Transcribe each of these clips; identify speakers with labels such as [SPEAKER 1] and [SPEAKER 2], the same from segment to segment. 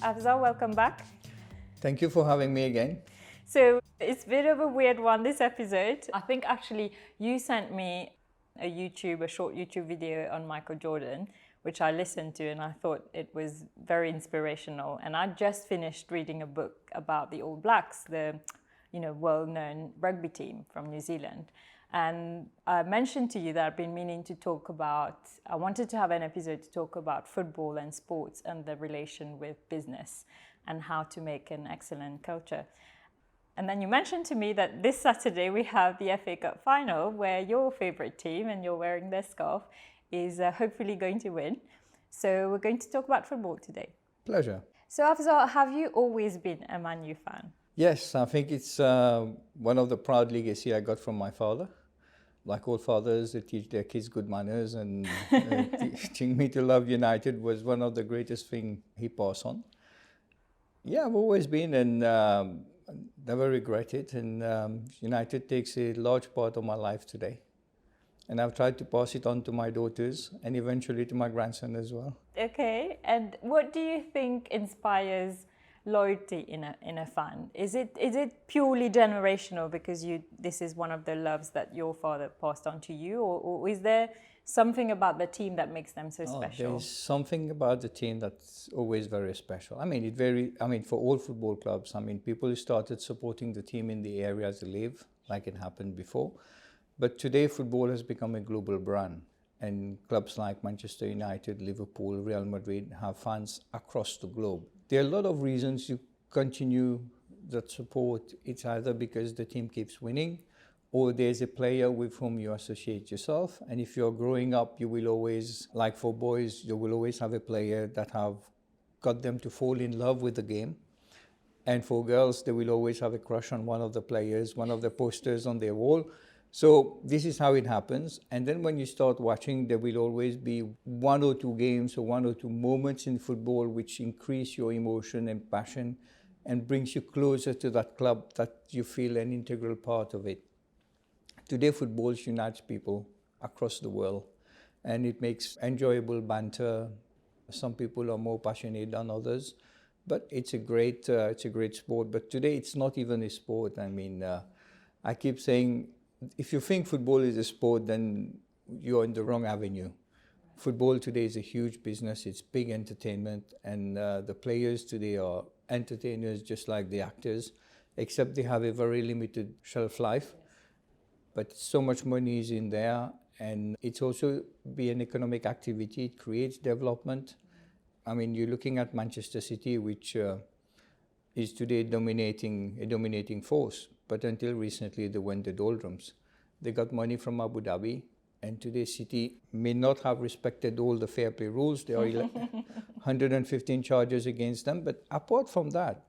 [SPEAKER 1] Afsar, welcome back.
[SPEAKER 2] Thank you for having me again.
[SPEAKER 1] So it's a bit of a weird one, this episode. I think actually you sent me a short YouTube video on Michael Jordan, which I listened to and I thought it was very inspirational. And I just finished reading a book about the All Blacks, the well-known rugby team from New Zealand. And I mentioned to you that I've been meaning to talk about, I wanted to have an episode to talk about football and sports and the relation with business and how to make an excellent culture. And then you mentioned to me that this Saturday we have the FA Cup final where your favourite team, and you're wearing their scarf, is hopefully going to win. So we're going to talk about football today.
[SPEAKER 2] Pleasure.
[SPEAKER 1] So Afzal, have you always been a Man U fan?
[SPEAKER 2] Yes, I think it's one of the proud legacy I got from my father. Like all fathers, they teach their kids good manners, and teaching me to love United was one of the greatest things he passed on. Yeah, I've always been, and never regret it. And United takes a large part of my life today. And I've tried to pass it on to my daughters and eventually to my grandson as well.
[SPEAKER 1] Okay, and what do you think inspires loyalty in a fan? Is it purely generational because this is one of the loves that your father passed on to you, or is there something about the team that makes them so special?
[SPEAKER 2] There's something about the team that's always very special. For all football clubs, people started supporting the team in the areas they live, like it happened before. But today, football has become a global brand, and clubs like Manchester United, Liverpool, Real Madrid have fans across the globe. There are a lot of reasons you continue that support. It's either because the team keeps winning, or there's a player with whom you associate yourself. And if you're growing up, you will always, like for boys, you will always have a player that have got them to fall in love with the game. And for girls, they will always have a crush on one of the players, one of the posters on their wall. So this is how it happens. And then when you start watching, there will always be one or two games or one or two moments in football which increase your emotion and passion and brings you closer to that club that you feel an integral part of it. Today, football unites people across the world, and it makes enjoyable banter. Some people are more passionate than others, but it's a great sport. But today, it's not even a sport. I keep saying, if you think football is a sport, then you're in the wrong avenue. Football today is a huge business. It's big entertainment, and the players today are entertainers just like the actors, except they have a very limited shelf life. But so much money is in there, and it's also be an economic activity. It creates development. You're looking at Manchester City, which is today a dominating force. But until recently, they went the doldrums. They got money from Abu Dhabi, and today City may not have respected all the fair play rules. There are 115 charges against them. But apart from that,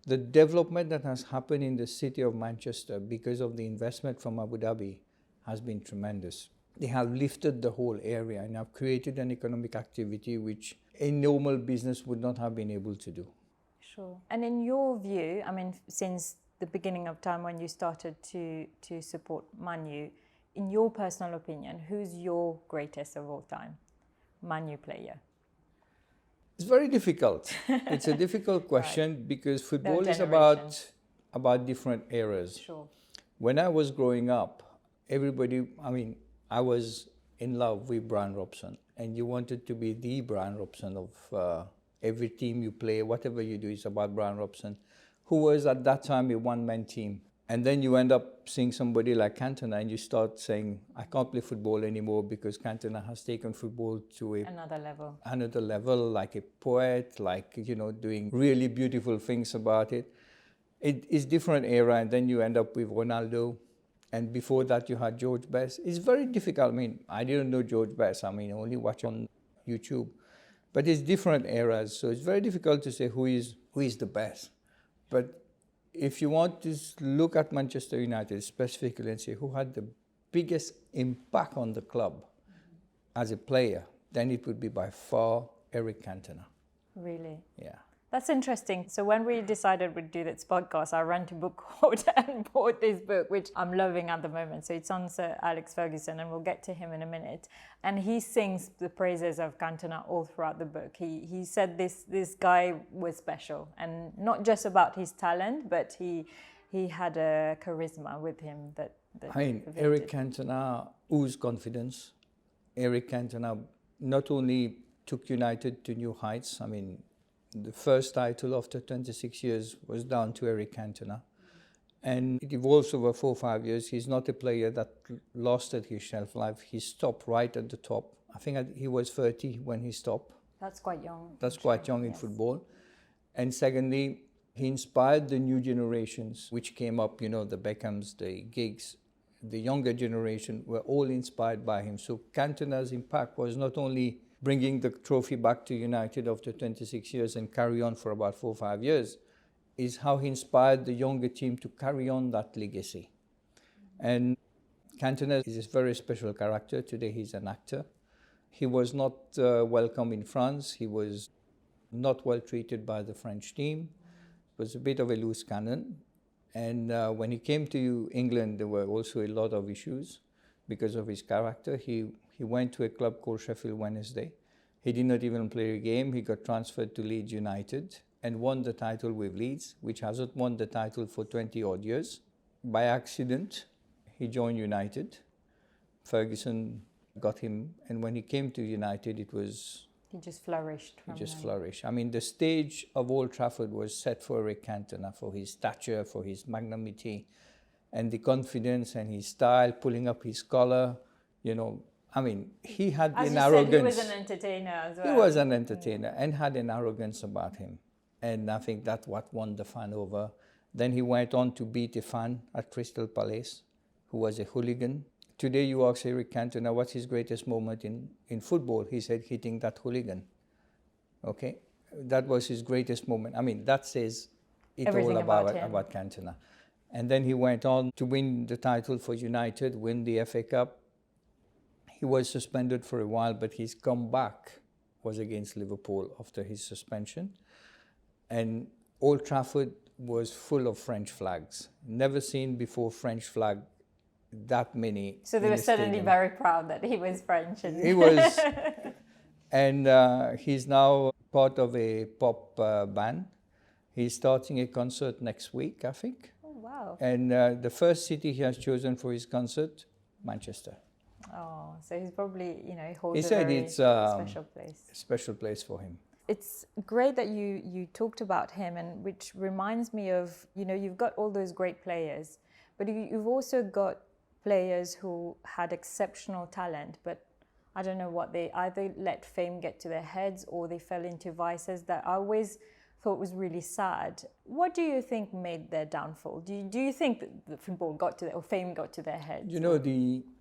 [SPEAKER 2] the development that has happened in the city of Manchester because of the investment from Abu Dhabi has been tremendous. They have lifted the whole area and have created an economic activity which a normal business would not have been able to do.
[SPEAKER 1] Sure. And in your view, since the beginning of time when you started to support Man U, in your personal opinion, who's your greatest of all time Man U player?
[SPEAKER 2] It's very difficult. It's a difficult question because football is about different eras.
[SPEAKER 1] Sure.
[SPEAKER 2] When I was growing up, I was in love with Brian Robson, and you wanted to be the Brian Robson of every team you play, whatever you do is about Brian Robson, who was at that time a one-man team. And then you end up seeing somebody like Cantona and you start saying, I can't play football anymore because Cantona has taken football to another level, like a poet, doing really beautiful things about it. It is different era, and then you end up with Ronaldo. And before that, you had George Best. It's very difficult. I didn't know George Best. I only watch on YouTube. But it's different eras, so it's very difficult to say who is the best. But if you want to look at Manchester United specifically and say who had the biggest impact on the club as a player, then it would be by far Eric Cantona.
[SPEAKER 1] Really?
[SPEAKER 2] Yeah.
[SPEAKER 1] That's interesting. So when we decided we'd do this podcast, I ran to Book Court and bought this book, which I'm loving at the moment. So it's on Sir Alex Ferguson, and we'll get to him in a minute. And he sings the praises of Cantona all throughout the book. He said this guy was special, and not just about his talent, but he had a charisma with him that
[SPEAKER 2] Eric Cantona oozed confidence. Eric Cantona not only took United to new heights. I mean, the first title after 26 years was down to Eric Cantona. And it evolves over 4 or 5 years. He's not a player that lasted his shelf life. He stopped right at the top. I think he was 30 when he stopped.
[SPEAKER 1] That's quite young.
[SPEAKER 2] That's quite young in football. And secondly, he inspired the new generations which came up, the Beckhams, the Giggs. The younger generation were all inspired by him. So Cantona's impact was not only bringing the trophy back to United after 26 years and carry on for about 4 or 5 years, is how he inspired the younger team to carry on that legacy. And Cantona is a very special character. Today he's an actor. He was not welcome in France. He was not well treated by the French team. It was a bit of a loose cannon. And when he came to England, there were also a lot of issues because of his character. He went to a club called Sheffield Wednesday. He did not even play a game. He got transferred to Leeds United and won the title with Leeds, which hasn't won the title for 20-odd years. By accident, he joined United. Ferguson got him, and when he came to United,
[SPEAKER 1] he just flourished.
[SPEAKER 2] I mean, the stage of Old Trafford was set for Eric Cantona, for his stature, for his magnanimity, and the confidence and his style, pulling up his collar, I mean, he had an arrogance.
[SPEAKER 1] Said, he was an entertainer as well.
[SPEAKER 2] He was an entertainer and had an arrogance about him. And I think that's what won the fan over. Then he went on to beat a fan at Crystal Palace, who was a hooligan. Today you ask Eric Cantona what's his greatest moment in football. He said hitting that hooligan. Okay? That was his greatest moment. I mean, that says it
[SPEAKER 1] everything
[SPEAKER 2] all about Cantona. And then he went on to win the title for United, win the FA Cup. He was suspended for a while, but his comeback was against Liverpool after his suspension. And Old Trafford was full of French flags. Never seen before French flag that many.
[SPEAKER 1] So they were suddenly very proud that he was French.
[SPEAKER 2] He was. And he's now part of a pop band. He's starting a concert next week, I think.
[SPEAKER 1] Oh, wow.
[SPEAKER 2] And the first city he has chosen for his concert, Manchester.
[SPEAKER 1] Oh, so he's probably, he holds
[SPEAKER 2] he said
[SPEAKER 1] very
[SPEAKER 2] it's
[SPEAKER 1] special place.
[SPEAKER 2] A special place for him.
[SPEAKER 1] It's great that you talked about him, and which reminds me of, you've got all those great players, but you've also got players who had exceptional talent, but I don't know what, they either let fame get to their heads or they fell into vices that I always thought was really sad. What do you think made their downfall? Do you think that the football got to or fame got to their heads?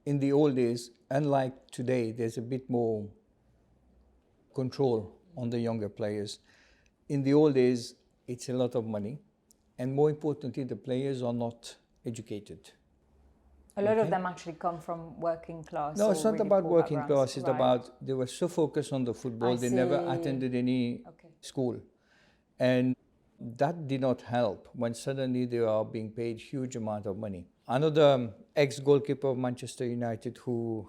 [SPEAKER 2] In the old days, unlike today, there's a bit more control on the younger players. In the old days, it's a lot of money, and more importantly, the players are not educated.
[SPEAKER 1] A lot of them actually come from working class.
[SPEAKER 2] No, it's not
[SPEAKER 1] really
[SPEAKER 2] about
[SPEAKER 1] poor
[SPEAKER 2] working
[SPEAKER 1] backgrounds.
[SPEAKER 2] class. It's
[SPEAKER 1] Right.
[SPEAKER 2] about they were so focused on the football, they never attended any school. And that did not help when suddenly they are being paid huge amount of money. Another ex-goalkeeper of Manchester United who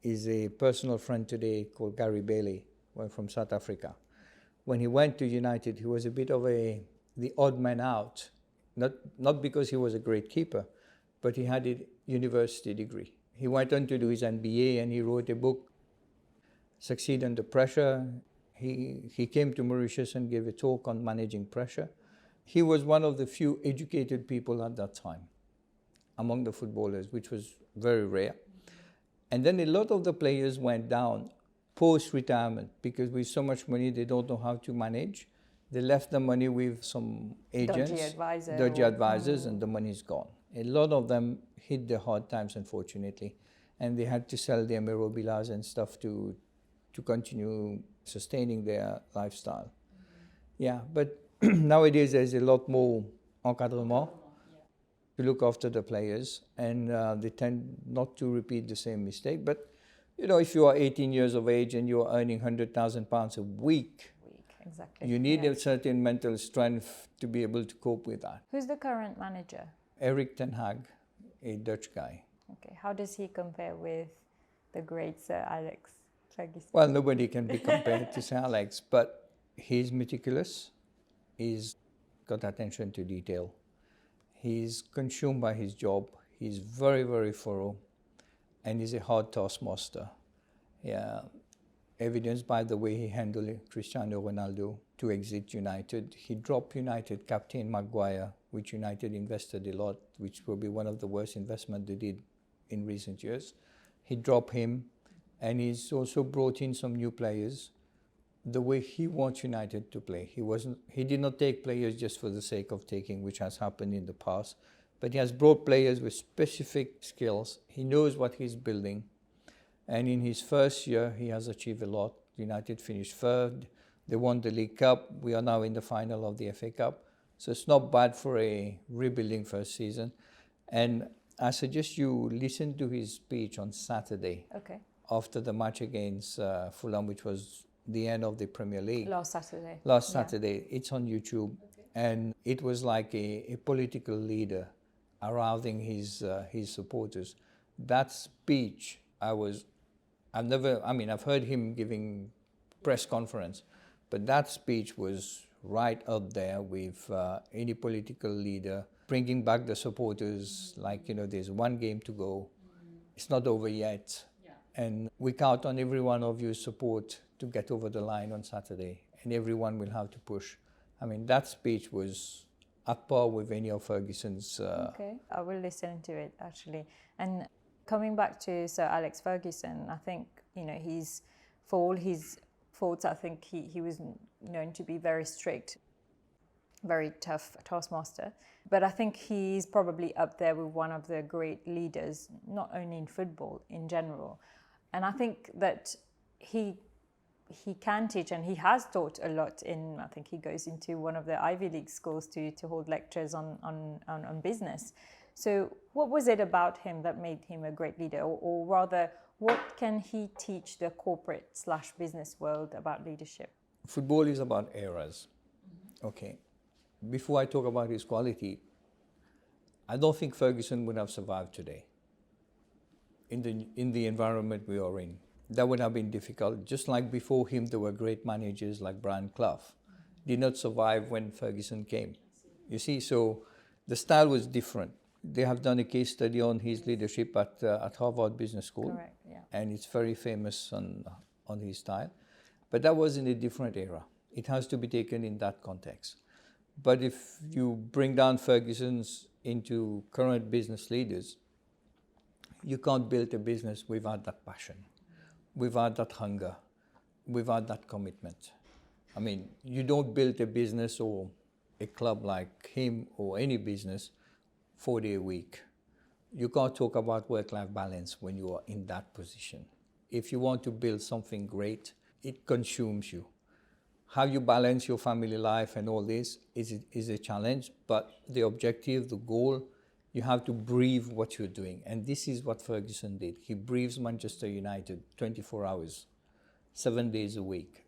[SPEAKER 2] is a personal friend today called Gary Bailey, from South Africa. When he went to United, he was a bit of the odd man out, not because he was a great keeper, but he had a university degree. He went on to do his MBA and he wrote a book, Succeed Under Pressure. He came to Mauritius and gave a talk on managing pressure. He was one of the few educated people at that time among the footballers, which was very rare. And then a lot of the players went down post-retirement because with so much money they don't know how to manage. They left the money with some agents, dodgy advisors, and the money's gone. A lot of them hit the hard times, unfortunately, and they had to sell their Mirobilas and stuff to continue sustaining their lifestyle. Yeah, but nowadays there's a lot more encadrement to look after the players, and they tend not to repeat the same mistake. But if you are 18 years of age and you're earning £100,000 a week,
[SPEAKER 1] exactly.
[SPEAKER 2] You need a certain mental strength to be able to cope with that.
[SPEAKER 1] Who's the current manager?
[SPEAKER 2] Ten Hag, a Dutch guy.
[SPEAKER 1] Okay, how does he compare with the great Sir Alex Ferguson?
[SPEAKER 2] Well, nobody can be compared to Sir Alex, but he's meticulous. He's got attention to detail. He's consumed by his job. He's very, very thorough, and he's a hard taskmaster. Yeah, evidenced by the way he handled Cristiano Ronaldo to exit United. He dropped United captain Maguire, which United invested a lot, which will be one of the worst investments they did in recent years. He dropped him, and he's also brought in some new players the way he wants United to play. He did not take players just for the sake of taking, which has happened in the past, but he has brought players with specific skills. He knows what he's building, and in his first year he has achieved a lot. United finished third. They won the League Cup. We are now in the final of the FA Cup, so it's not bad for a rebuilding first season. And I suggest you listen to his speech on Saturday.
[SPEAKER 1] Okay.
[SPEAKER 2] After the match against Fulham, which was the end of the Premier League.
[SPEAKER 1] Last Saturday.
[SPEAKER 2] Saturday. It's on YouTube. Okay. And it was like a political leader arousing his supporters. That speech, I've heard him giving press conference, but that speech was right up there with any political leader, bringing back the supporters, like, there's one game to go. It's not over yet. And we count on every one of your support to get over the line on Saturday, and everyone will have to push. That speech was at par with any of Ferguson's.
[SPEAKER 1] Okay, I will listen to it actually. And coming back to Sir Alex Ferguson, I think, he's, for all his faults, I think he was known to be very strict, very tough taskmaster. But I think he's probably up there with one of the great leaders, not only in football, in general. And I think that he can teach, and he has taught a lot I think he goes into one of the Ivy League schools to hold lectures on business. So what was it about him that made him a great leader? Or rather, what can he teach the corporate/business world about leadership?
[SPEAKER 2] Football is about eras. Mm-hmm. Okay. Before I talk about his quality, I don't think Ferguson would have survived today in the environment we are in. That would have been difficult. Just like before him, there were great managers like Brian Clough. Did not survive when Ferguson came. You see, so the style was different. They have done a case study on his leadership at Harvard Business School.
[SPEAKER 1] Correct, yeah. And
[SPEAKER 2] it's very famous on his style. But that was in a different era. It has to be taken in that context. But if you bring down Ferguson's into current business leaders, you can't build a business without that passion, without that hunger, without that commitment. You don't build a business or a club like him or any business 4 days a week. You can't talk about work-life balance when you are in that position. If you want to build something great, it consumes you. How you balance your family life and all this is a challenge, but the objective, the goal, you have to breathe what you're doing. And this is what Ferguson did. He breathes Manchester United 24 hours, 7 days a week.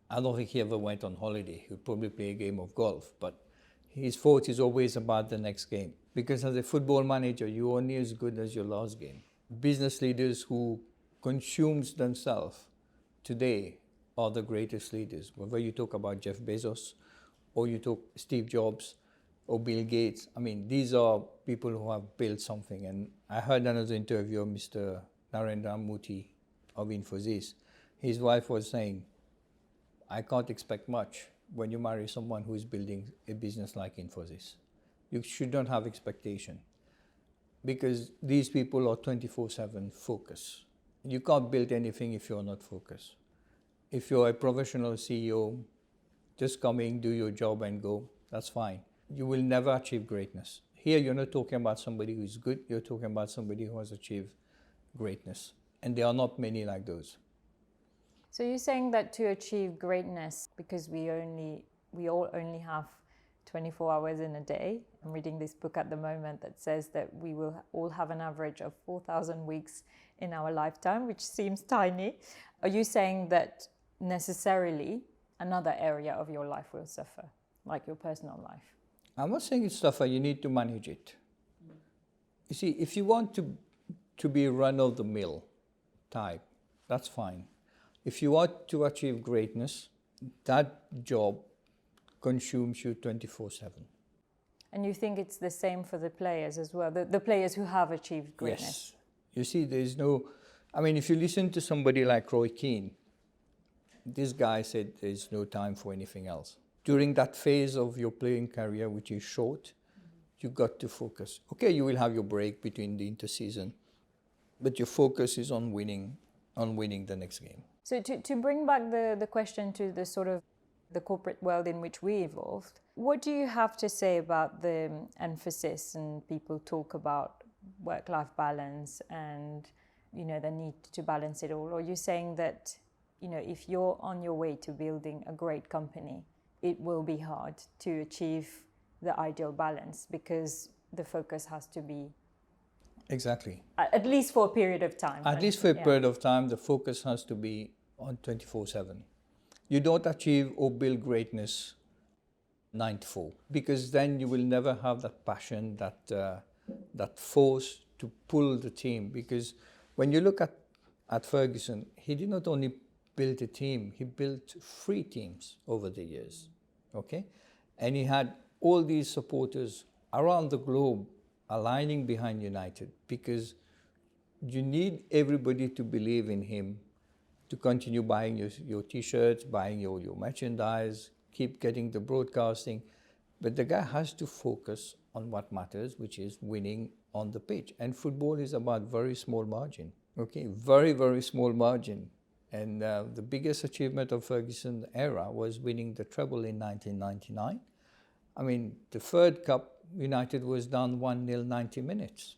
[SPEAKER 2] I don't think he ever went on holiday. He would probably play a game of golf, but his thought is always about the next game. Because as a football manager, you're only as good as your last game. Business leaders who consumes themselves today are the greatest leaders. Whether you talk about Jeff Bezos, or you talk Steve Jobs, or Bill Gates. These are people who have built something. And I heard another interview of Mr. Narendra Modi of Infosys. His wife was saying, I can't expect much when you marry someone who is building a business like Infosys. You should not have expectation, because these people are 24/7 focused. You can't build anything if you're not focused. If you're a professional CEO, just come in, do your job and go, that's fine. You will never achieve greatness. Here, you're not talking about somebody who is good, you're talking about somebody who has achieved greatness. And there are not many like those.
[SPEAKER 1] So you're saying that to achieve greatness, because we all only have 24 hours in a day. I'm reading this book at the moment that says that we will all have an average of 4,000 weeks in our lifetime, which seems tiny. Are you saying that necessarily another area of your life will suffer, like your personal life?
[SPEAKER 2] I'm not saying it's tougher, you need to manage it. You see, if you want to be run-of-the-mill type, that's fine. If you want to achieve greatness, that job consumes you 24/7.
[SPEAKER 1] And you think it's the same for the players as well, the players who have achieved greatness?
[SPEAKER 2] Yes. You see, there's no... I mean, if you listen to somebody like Roy Keane, this guy said there's no time for anything else. During that phase of your playing career, which is short, you got to focus. Okay, you will have your break between the interseason, but your focus is on winning the next game.
[SPEAKER 1] So to bring back the question to the sort of the corporate world in which we evolved, what do you have to say about the emphasis, and people talk about work-life balance and, you know, the need to balance it all? Or you're saying that, you know, if you're on your way to building a great company, it will be hard to achieve the ideal balance because the focus has to be...
[SPEAKER 2] Exactly.
[SPEAKER 1] At least for a period of time.
[SPEAKER 2] At least for a period of time, the focus has to be on 24/7. You don't achieve or build greatness 9 to 4, because then you will never have that passion, that force to pull the team. Because when you look at Ferguson, he did not only build a team, he built 3 teams over the years, okay? And he had all these supporters around the globe aligning behind United, because you need everybody to believe in him to continue buying your T-shirts, buying your merchandise, keep getting the broadcasting. But the guy has to focus on what matters, which is winning on the pitch. And football is about very small margin, okay? Very, very small margin. And the biggest achievement of Ferguson's era was winning the treble in 1999. I mean, the third cup, United was down 1-0, 90 minutes.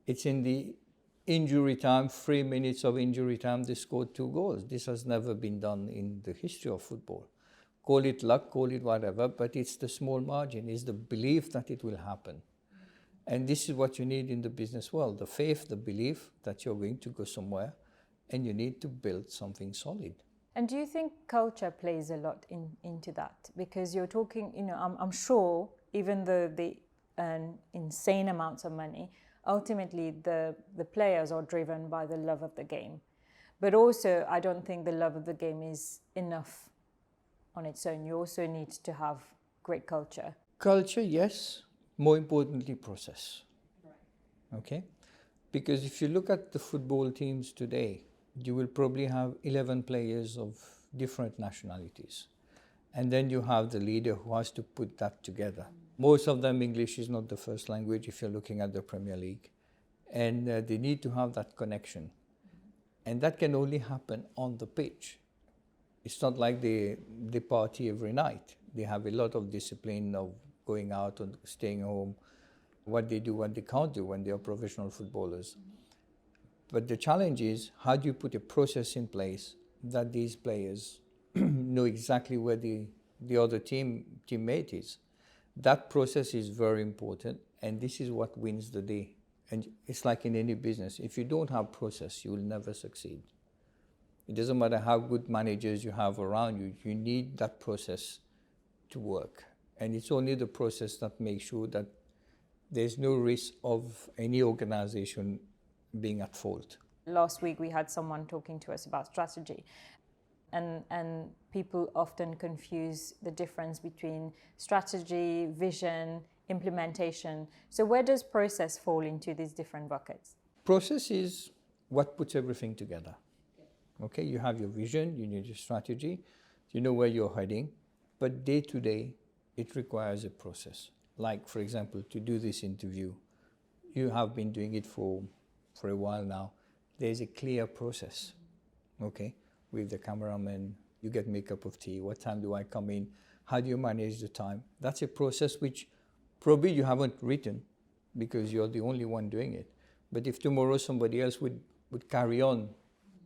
[SPEAKER 2] It's in the injury time, 3 minutes of injury time, they scored 2 goals. This has never been done in the history of football. Call it luck, call it whatever, but it's the small margin, it's the belief that it will happen. And this is what you need in the business world, the faith, the belief that you're going to go somewhere, and you need to build something solid.
[SPEAKER 1] And do you think culture plays a lot into that? Because you're talking, you know, I'm sure even though they earn insane amounts of money, ultimately the players are driven by the love of the game. But also, I don't think the love of the game is enough on its own. You also need to have great culture.
[SPEAKER 2] Culture, yes. More importantly, process.
[SPEAKER 1] Right.
[SPEAKER 2] Okay? Because if you look at the football teams today, you will probably have 11 players of different nationalities. And then you have the leader who has to put that together. Most of them, English is not the first language if you're looking at the Premier League. And they need to have that connection. And that can only happen on the pitch. It's not like they party every night. They have a lot of discipline of going out and staying home, what they do, what they can't do when they are professional footballers. But the challenge is, how do you put a process in place that these players know exactly where the other teammate is? That process is very important, and this is what wins the day. And it's like in any business. If you don't have process, you will never succeed. It doesn't matter how good managers you have around you, you need that process to work. And it's only the process that makes sure that there's no risk of any organization being at fault.
[SPEAKER 1] Last week we had someone talking to us about strategy, and people often confuse the difference between strategy, vision, implementation. So where does process fall into these different buckets?
[SPEAKER 2] Process is what puts everything together. Okay, you have your vision, you need your strategy, you know where you're heading, but day to day, it requires a process. Like, for example, to do this interview, you have been doing it for a while now. There's a clear process, okay? With the cameraman, you get me a cup of tea, what time do I come in, how do you manage the time? That's a process which probably you haven't written because you're the only one doing it. But if tomorrow somebody else would carry on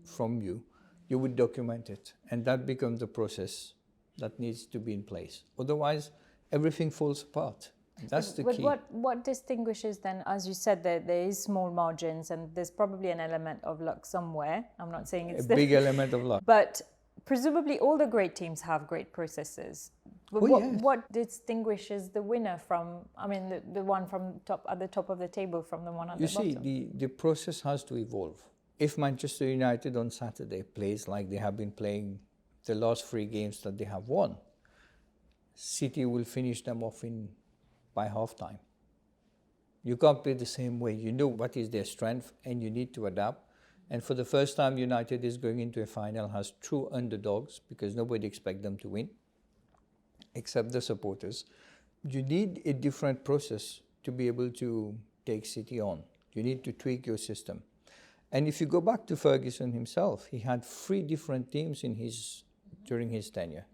[SPEAKER 2] from you, you would document it. And that becomes the process that needs to be in place. Otherwise, everything falls apart. That's the key.
[SPEAKER 1] But what distinguishes then, as you said, there is small margins and there's probably an element of luck somewhere. I'm not saying it's
[SPEAKER 2] a big element of luck.
[SPEAKER 1] But presumably all the great teams have great processes. But
[SPEAKER 2] Yes.
[SPEAKER 1] what distinguishes the winner from, I mean, the one from at the top of the table from the one at
[SPEAKER 2] You
[SPEAKER 1] the bottom?
[SPEAKER 2] see, the process has to evolve. If Manchester United on Saturday plays like they have been playing the last 3 games that they have won, City will finish them off by half-time. You can't play the same way. You know what is their strength and you need to adapt. And for the first time, United is going into a final, has true underdogs because nobody expects them to win, except the supporters. You need a different process to be able to take City on. You need to tweak your system. And if you go back to Ferguson himself, he had 3 different teams during his tenure.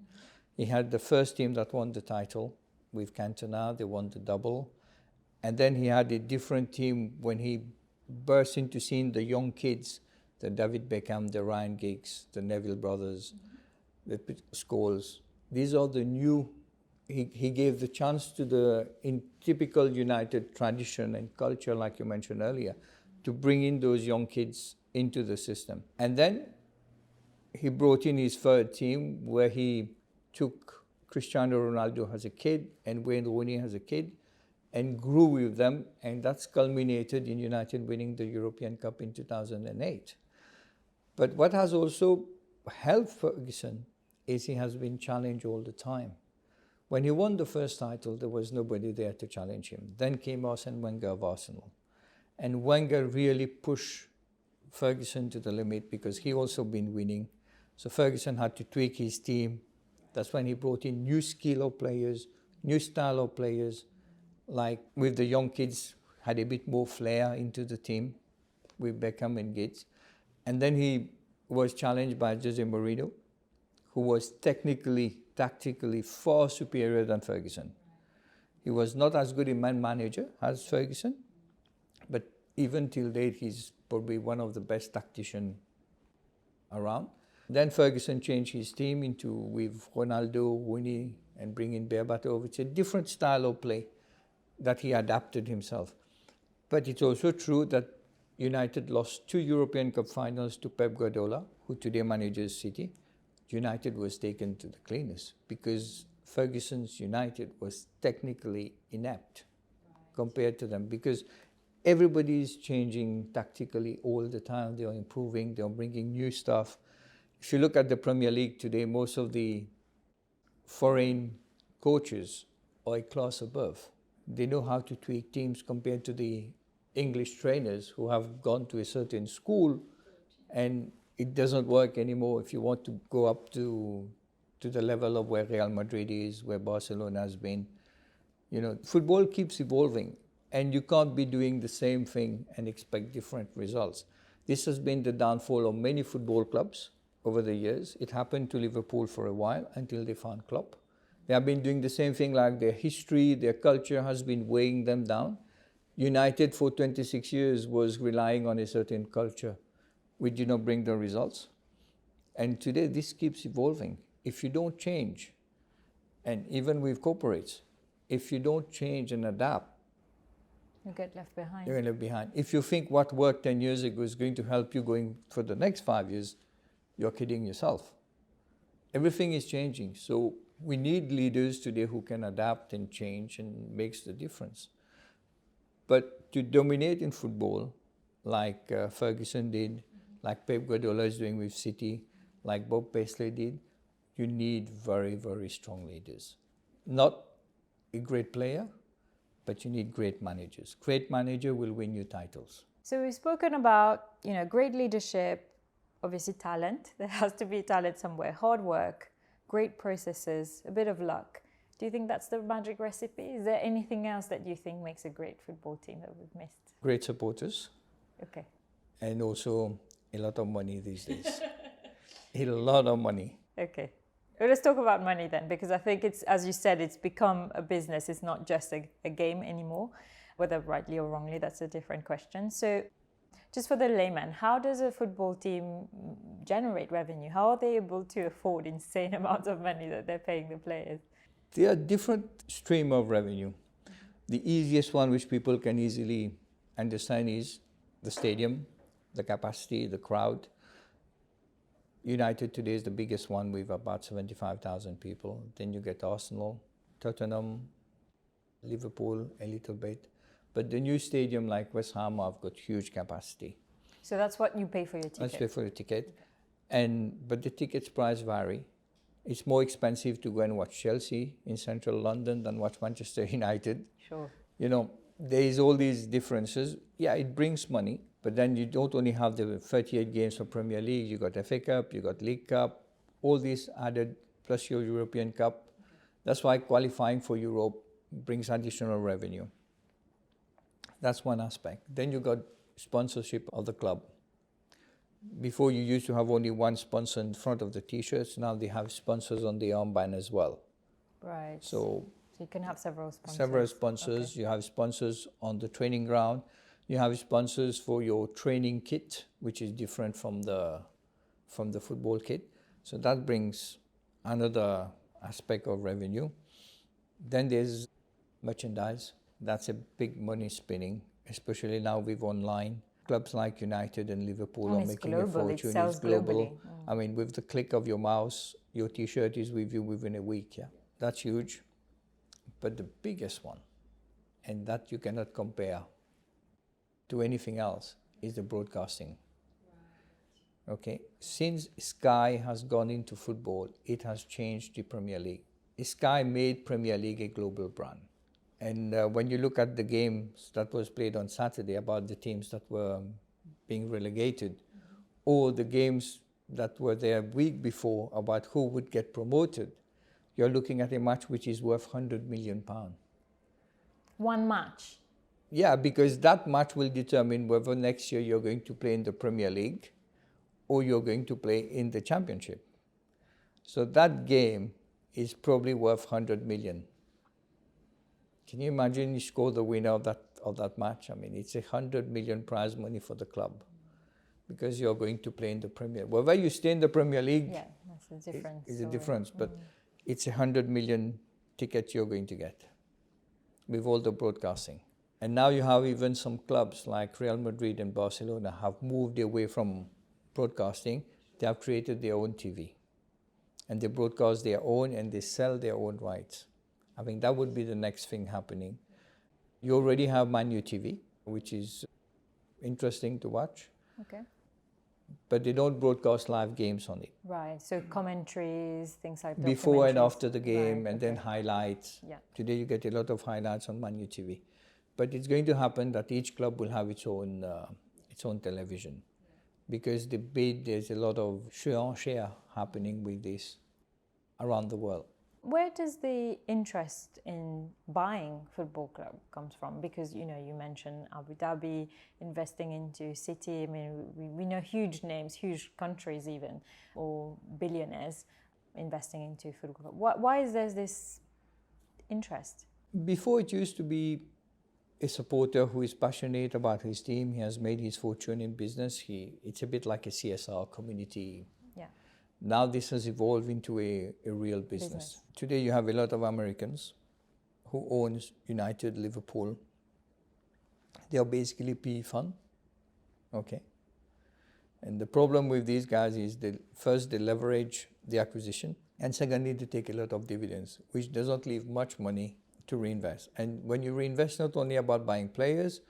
[SPEAKER 2] He had the first team that won the title with Cantona, they won the double. And then he had a different team when he burst into seeing the young kids, the David Beckham, the Ryan Giggs, the Neville brothers, the Scholes. These are the new, he gave the chance to in typical United tradition and culture, like you mentioned earlier, to bring in those young kids into the system. And then he brought in his third team where he took Cristiano Ronaldo as a kid and Wayne Rooney as a kid and grew with them, and that's culminated in United winning the European Cup in 2008. But what has also helped Ferguson is he has been challenged all the time. When he won the first title, there was nobody there to challenge him. Then came Arsene Wenger of Arsenal. And Wenger really pushed Ferguson to the limit because he also been winning. So Ferguson had to tweak his team. That's when he brought in new skill of players, new style of players, like with the young kids, had a bit more flair into the team with Beckham and Giggs. And then he was challenged by Jose Mourinho, who was technically, tactically far superior than Ferguson. He was not as good a man manager as Ferguson, but even till date, he's probably one of the best tacticians around. Then Ferguson changed his team with Ronaldo, Rooney, and bringing Berbatov. It's a different style of play that he adapted himself. But it's also true that United lost 2 European Cup finals to Pep Guardiola, who today manages City. United was taken to the cleaners because Ferguson's United was technically inept compared to them, because everybody is changing tactically all the time. They are improving, they are bringing new stuff. If you look at the Premier League today, most of the foreign coaches are a class above. They know how to tweak teams compared to the English trainers who have gone to a certain school, and it doesn't work anymore if you want to go up to the level of where Real Madrid is, where Barcelona has been. You know, football keeps evolving, and you can't be doing the same thing and expect different results. This has been the downfall of many football clubs over the years. It happened to Liverpool for a while until they found Klopp. They have been doing the same thing, like their history, their culture has been weighing them down. United for 26 years was relying on a certain culture, which did not bring the results. And today this keeps evolving. If you don't change, and even with corporates, if you don't change and adapt,
[SPEAKER 1] you get left behind.
[SPEAKER 2] You're left behind. If you think what worked 10 years ago is going to help you going for the next 5 years, you're kidding yourself. Everything is changing. So we need leaders today who can adapt and change and makes the difference. But to dominate in football, like Ferguson did, like Pep Guardiola is doing with City, like Bob Paisley did, you need very, very strong leaders. Not a great player, but you need great managers. Great manager will win you titles.
[SPEAKER 1] So we've spoken about, great leadership, obviously talent. There has to be talent somewhere. Hard work, great processes, a bit of luck. Do you think that's the magic recipe? Is there anything else that you think makes a great football team that we've missed?
[SPEAKER 2] Great supporters.
[SPEAKER 1] Okay.
[SPEAKER 2] And also a lot of money these days. A lot of money.
[SPEAKER 1] Okay. Well, let's talk about money then, because I think it's, as you said, it's become a business. It's not just a game anymore. Whether rightly or wrongly, that's a different question. So just for the layman, how does a football team generate revenue? How are they able to afford insane amounts of money that they're paying the players?
[SPEAKER 2] There are different streams of revenue. The easiest one, which people can easily understand, is the stadium, the capacity, the crowd. United today is the biggest one with about 75,000 people. Then you get Arsenal, Tottenham, Liverpool a little bit. But the new stadium like West Ham have got huge capacity.
[SPEAKER 1] So that's what you pay for your ticket?
[SPEAKER 2] That's pay for the ticket. But the tickets price vary. It's more expensive to go and watch Chelsea in central London than watch Manchester United.
[SPEAKER 1] Sure.
[SPEAKER 2] You know, there is all these differences. Yeah, it brings money, but then you don't only have the 38 games for Premier League. You got FA Cup, you got League Cup, all these added, plus your European Cup. That's why qualifying for Europe brings additional revenue. That's one aspect. Then you got sponsorship of the club. Before you used to have only one sponsor in front of the t-shirts. Now they have sponsors on the armband as well.
[SPEAKER 1] Right.
[SPEAKER 2] So
[SPEAKER 1] you can have several sponsors.
[SPEAKER 2] Several sponsors. Okay. You have sponsors on the training ground. You have sponsors for your training kit, which is different from the football kit. So that brings another aspect of revenue. Then there's merchandise. That's a big money spinning, especially now with online. Clubs like United and Liverpool are making a fortune.
[SPEAKER 1] It's global.
[SPEAKER 2] Globally. I mean, with the click of your mouse, your t-shirt is with you within a week. Yeah, that's huge. But the biggest one, and that you cannot compare to anything else, is the broadcasting. Okay, since Sky has gone into football, it has changed the Premier League. Sky made Premier League a global brand. And when you look at the games that was played on Saturday about the teams that were being relegated, or the games that were there a week before about who would get promoted, you're looking at a match which is worth £100 million.
[SPEAKER 1] One match?
[SPEAKER 2] Yeah, because that match will determine whether next year you're going to play in the Premier League or you're going to play in the Championship. So that game is probably worth 100 million. Can you imagine you score the winner of that match? I mean, it's 100 million prize money for the club because you're going to play in the Premier. Whether you stay in the Premier League,
[SPEAKER 1] yeah, that's a difference.
[SPEAKER 2] Is a difference, but it's 100 million tickets you're going to get with all the broadcasting. And now you have even some clubs like Real Madrid and Barcelona have moved away from broadcasting. They have created their own TV. And they broadcast their own and they sell their own rights. I think that would be the next thing happening. You already have Man Utd TV, which is interesting to watch.
[SPEAKER 1] Okay.
[SPEAKER 2] But they don't broadcast live games on it.
[SPEAKER 1] Right, so commentaries, things like that.
[SPEAKER 2] Before and after the game, right, and then
[SPEAKER 1] okay.
[SPEAKER 2] Highlights.
[SPEAKER 1] Yeah.
[SPEAKER 2] Today you get a lot of highlights on Man Utd TV. But it's going to happen that each club will have its own television. Because there's a lot of share happening with this around the world.
[SPEAKER 1] Where does the interest in buying football club comes from? Because, you know, you mentioned Abu Dhabi investing into City. I mean, we know huge names, huge countries even, or billionaires investing into football club. Why is there this interest?
[SPEAKER 2] Before it used to be a supporter who is passionate about his team. He has made his fortune in business. It's a bit like a CSR community.
[SPEAKER 1] Yeah.
[SPEAKER 2] Now this has evolved into a real business. Today you have a lot of Americans who owns United, Liverpool. They are basically PE fund. Okay. And the problem with these guys is first they leverage the acquisition, and secondly they take a lot of dividends, which does not leave much money to reinvest. And when you reinvest, not only about buying players,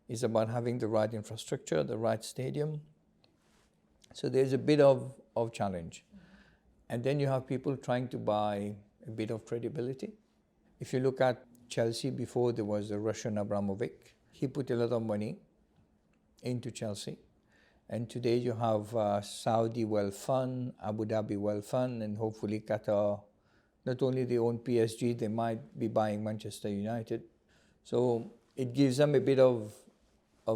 [SPEAKER 2] it's about having the right infrastructure, the right stadium. So there's a bit of challenge. And then you have people trying to buy a bit of credibility. If you look at Chelsea, before there was a Russian Abramovich, he put a lot of money into Chelsea. And today you have Saudi Wealth Fund, Abu Dhabi Wealth Fund, and hopefully Qatar. Not only they own PSG, they might be buying Manchester United. So it gives them a bit of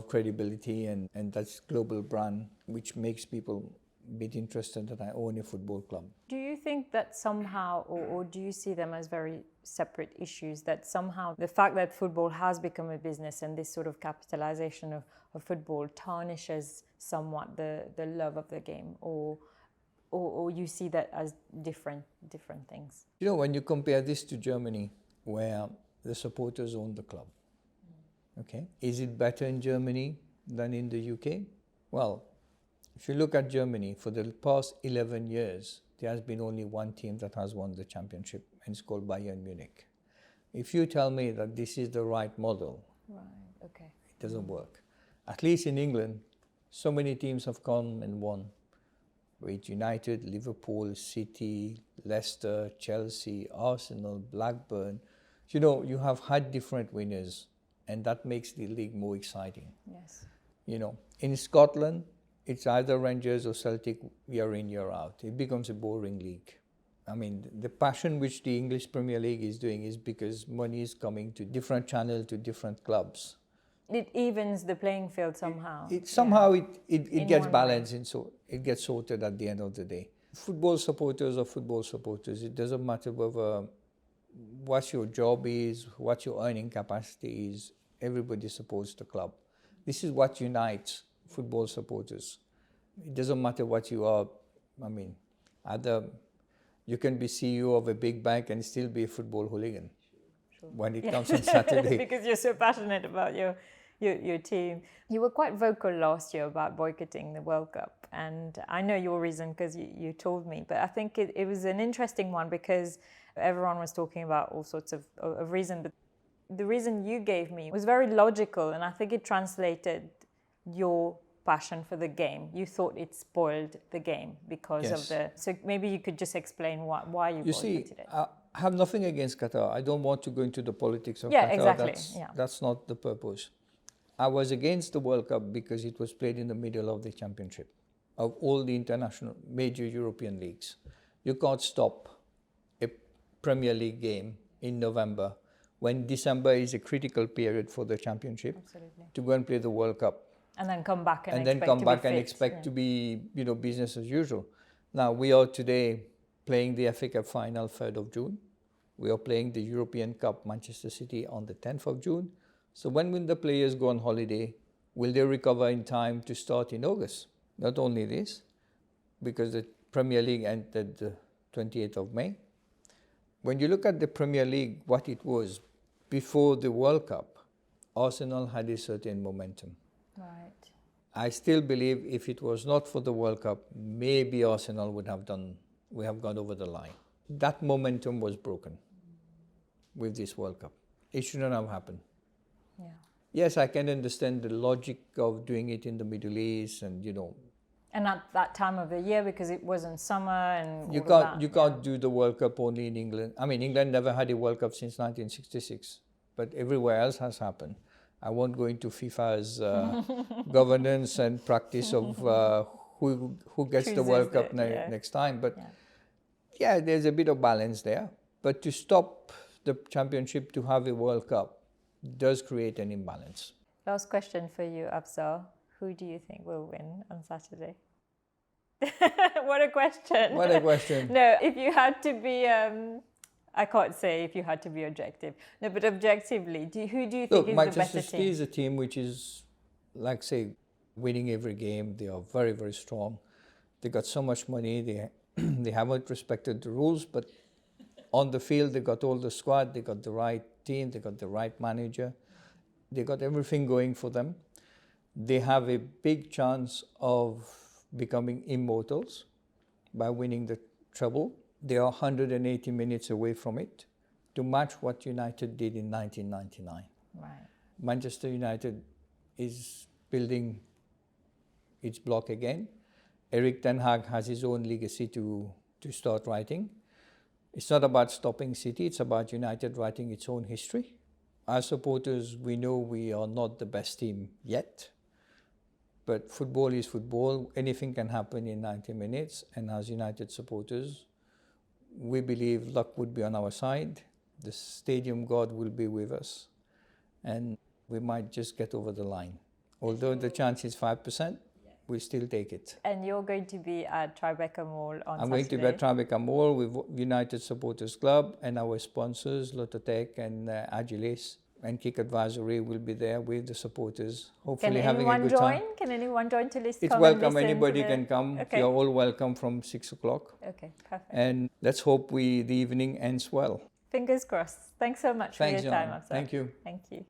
[SPEAKER 2] credibility, and that's global brand, which makes people a bit interested that I own a football club. Do
[SPEAKER 1] you think that somehow, or do you see them as very separate issues, that somehow the fact that football has become a business and this sort of capitalization of football tarnishes somewhat the love of the game, or you see that as different things?
[SPEAKER 2] You know, when you compare this to Germany, where the supporters own the club, okay, is it better in Germany than in the UK? Well, If you look at Germany, for the past 11 years, there has been only one team that has won the championship, and it's called Bayern Munich. If you tell me that this is the right model,
[SPEAKER 1] Okay.
[SPEAKER 2] it doesn't work. At least in England, so many teams have come and won. With United, Liverpool, City, Leicester, Chelsea, Arsenal, Blackburn. You know, you have had different winners, and that makes the league more exciting.
[SPEAKER 1] Yes.
[SPEAKER 2] You know, in Scotland, it's either Rangers or Celtic year in, year out. It becomes a boring league. I mean, the passion which the English Premier League is doing is because money is coming to different channels, to different clubs.
[SPEAKER 1] It evens the playing field somehow.
[SPEAKER 2] It gets balanced, and so it gets sorted at the end of the day. Football supporters are football supporters. It doesn't matter whether what your job is, what your earning capacity is. Everybody supports the club. This is what unites football supporters. It doesn't matter what you are. I mean, you can be CEO of a big bank and still be a football hooligan when it comes on Saturday.
[SPEAKER 1] Because you're so passionate about your team. You were quite vocal last year about boycotting the World Cup, and I know your reason because you told me, but I think it was an interesting one because everyone was talking about all sorts of reason, but the reason you gave me was very logical, and I think it translated your passion for the game. You thought it spoiled the game because of the... So maybe you could just explain why you boycotted it.
[SPEAKER 2] I have nothing against Qatar. I don't want to go into the politics of Qatar.
[SPEAKER 1] Exactly.
[SPEAKER 2] That's not the purpose. I was against the World Cup because it was played in the middle of the championship of all the international major European leagues. You can't stop a Premier League game in November when December is a critical period for the championship.
[SPEAKER 1] Absolutely.
[SPEAKER 2] To go and play the World Cup.
[SPEAKER 1] And then come back and
[SPEAKER 2] expect to be business as usual. Now we are today playing the FA Cup final 3rd of June. We are playing the European Cup Manchester City on the 10th of June. So when will the players go on holiday? Will they recover in time to start in August? Not only this, because the Premier League ended the 28th of May. When you look at the Premier League, what it was before the World Cup, Arsenal had a certain momentum.
[SPEAKER 1] Right.
[SPEAKER 2] I still believe if it was not for the World Cup, maybe Arsenal would have gone over the line. That momentum was broken with this World Cup. It shouldn't have happened.
[SPEAKER 1] Yeah.
[SPEAKER 2] Yes, I can understand the logic of doing it in the Middle East and,
[SPEAKER 1] And at that time of the year, because it wasn't summer and
[SPEAKER 2] you can't do the World Cup only in England. I mean, England never had a World Cup since 1966, but everywhere else has happened. I won't go into FIFA's governance and practice of who gets the World Cup next time. But there's a bit of balance there. But to stop the championship to have a World Cup does create an imbalance.
[SPEAKER 1] Last question for you, Afsar. Who do you think will win on Saturday? What a question.
[SPEAKER 2] What a question.
[SPEAKER 1] No, if you had to be... I can't say if you had to be objective. No, but objectively, who do you think is the better team?
[SPEAKER 2] Manchester City is a team which is, like say, winning every game. They are very, very strong. They got so much money. They haven't respected the rules, but on the field, they got all the squad. They got the right team. They got the right manager. They got everything going for them. They have a big chance of becoming immortals by winning the treble. They are 180 minutes away from it to match what United did in 1999.
[SPEAKER 1] Right.
[SPEAKER 2] Manchester United is building its block again. Ten Hag has his own legacy to start writing. It's not about stopping City, it's about United writing its own history. As supporters, we know we are not the best team yet, but football is football. Anything can happen in 90 minutes, and as United supporters, we believe luck would be on our side. The stadium god will be with us, and we might just get over the line. Although the chance is 5%, we'll still take it.
[SPEAKER 1] And you're going to be at Tribeca Mall on Saturday?
[SPEAKER 2] I'm going to be at Tribeca Mall with United Supporters Club and our sponsors, Lototech and Agilis. And Kick Advisory will be there with the supporters, hopefully having a good time.
[SPEAKER 1] Can anyone join to listen?
[SPEAKER 2] It's welcome, anybody can come. Okay. You're all welcome from 6 o'clock.
[SPEAKER 1] Okay, perfect.
[SPEAKER 2] And let's hope the evening ends well.
[SPEAKER 1] Fingers crossed. Thanks so much for your time, Afsar.
[SPEAKER 2] Thank you.
[SPEAKER 1] Thank you.